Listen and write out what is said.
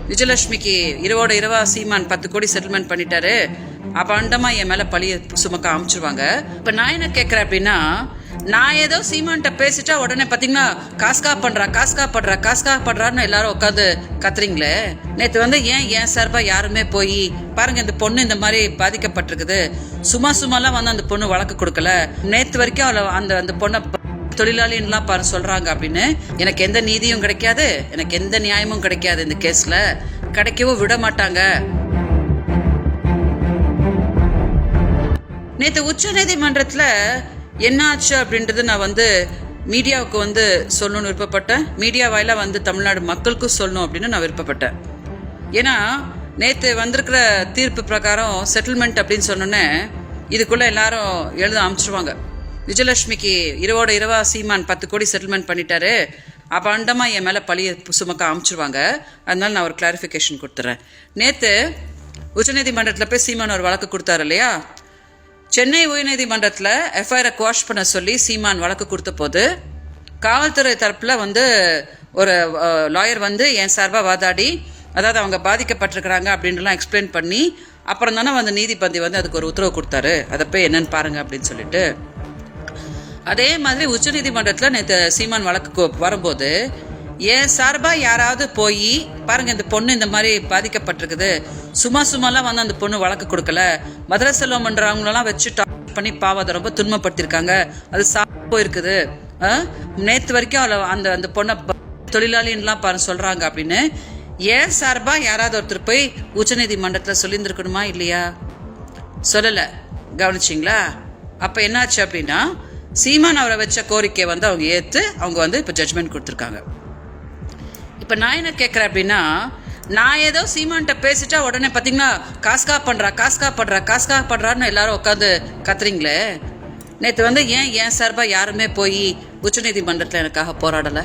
விஜயலட்சுமிக்கு இரவோட இரவா சீமான் 10 கோடி செட்டில்மெண்ட் பண்ணிட்டாரு, அபாண்டமா என் மேல பழிய சுமக்க அமைச்சிருவாங்க. இப்ப நான் என்ன கேட்கறேன் அப்படின்னா, நான் ஏதோ சீமான்ட்ட பேசிட்டா உடனே பாத்தீங்கன்னா காஸ்கா பண்றான்னு எல்லாரும் உட்காந்து கத்துறீங்களே. நேத்து ஏன் சார்பா யாருமே போய் பாருங்க, இந்த பொண்ணு இந்த மாதிரி பாதிக்கப்பட்டிருக்குது, சும்மாலாம் அந்த பொண்ணு வழக்கு கொடுக்கல, நேத்து வரைக்கும் அவளை அந்த பொண்ணை தொழிலாளின்லாம் பாரு சொல்றாங்க அப்படின்னு. எனக்கு எந்த நீதியும் கிடைக்காது, எனக்கு எந்த நியாயமும் கிடைக்காது, இந்த கேஸ்ல கிடைக்கவும் விட மாட்டாங்க. நேத்து உச்ச நீதிமன்றத்துல என்ன ஆச்சு அப்படின்றது நான் மீடியாவுக்கு சொல்லணும்னு விருப்பப்பட்டேன். மீடியா வாயிலா தமிழ்நாடு மக்களுக்கும் சொல்லணும் அப்படின்னு நான் விருப்பப்பட்டேன். ஏன்னா நேத்து வந்திருக்கிற தீர்ப்பு பிரகாரம் செட்டில்மெண்ட் அப்படின்னு சொன்னோன்னே இதுக்குள்ள எல்லாரும் எழுத அமைச்சிருவாங்க. விஜயலட்சுமிக்கு இரவோட இரவா சீமான் 10 கோடி செட்டில்மெண்ட் பண்ணிட்டாரு, அபாண்டமா என் மேல பழிய சுமக்க அமைச்சிருவாங்க. அதனால நான் ஒரு கிளாரிபிகேஷன் கொடுத்துறேன். நேத்து உச்சநீதிமன்றத்தில் போய் சீமான் ஒரு வழக்கு கொடுத்தாரு இல்லையா, சென்னை உயர்நீதிமன்றத்தில் எஃப்ஐஆரை குவாஷ் பண்ண சொல்லி சீமான் வழக்கு கொடுத்த போது காவல்துறை தரப்புல ஒரு லாயர் என் சார்பா வாதாடி, அதாவது அவங்க பாதிக்கப்பட்டிருக்கிறாங்க அப்படின்லாம் எக்ஸ்பிளைன் பண்ணி அப்புறம் தானே நீதிபதி அதுக்கு ஒரு உத்தரவு கொடுத்தாரு, அதை போய் என்னன்னு பாருங்க அப்படின்னு சொல்லிட்டு. அதே மாதிரி உச்ச நீதிமன்றத்தில் நேற்று சீமான் வழக்கு வரும்போது என் சார்பா யாராவது போய் பாருங்க, இந்த பொண்ணு இந்த மாதிரி பாதிக்கப்பட்டிருக்குது, சும்மாலாம் அந்த பொண்ணு வழக்கு கொடுக்கல, மதுரை செல்வம்ன்றவங்களெல்லாம் வச்சு டார்ச்சர் பண்ணி பாவத்தை ரொம்ப துன்பப்படுத்திருக்காங்க, அது போயிருக்குது, நேற்று வரைக்கும் அவளை அந்த பொண்ணை தொழிலாளின்லாம் பாரு சொல்றாங்க அப்படின்னு ஏன் சார்பா யாராவது ஒருத்தர் போய் உச்ச நீதிமன்றத்தில் சொல்லியிருந்துருக்கணுமா இல்லையா? சொல்லல. கவனிச்சிங்களா? அப்ப என்னாச்சு அப்படின்னா, சீமான் அவரை வச்ச கோரிக்கை அவங்க ஏத்து அவங்க இப்ப ஜட்மெண்ட் கொடுத்துருக்காங்க. இப்ப நான் என்ன கேட்கறேன் அப்படின்னா, நான் ஏதோ சீமான்ட்ட பேசிட்டா உடனே பாத்தீங்கன்னா காஸ்கா பண்றான்னு எல்லாரும் உட்காந்து கத்துறீங்களே. நேத்து ஏன் சார்பா யாருமே போய் உச்ச நீதிமன்றத்துல எனக்காக போராடல?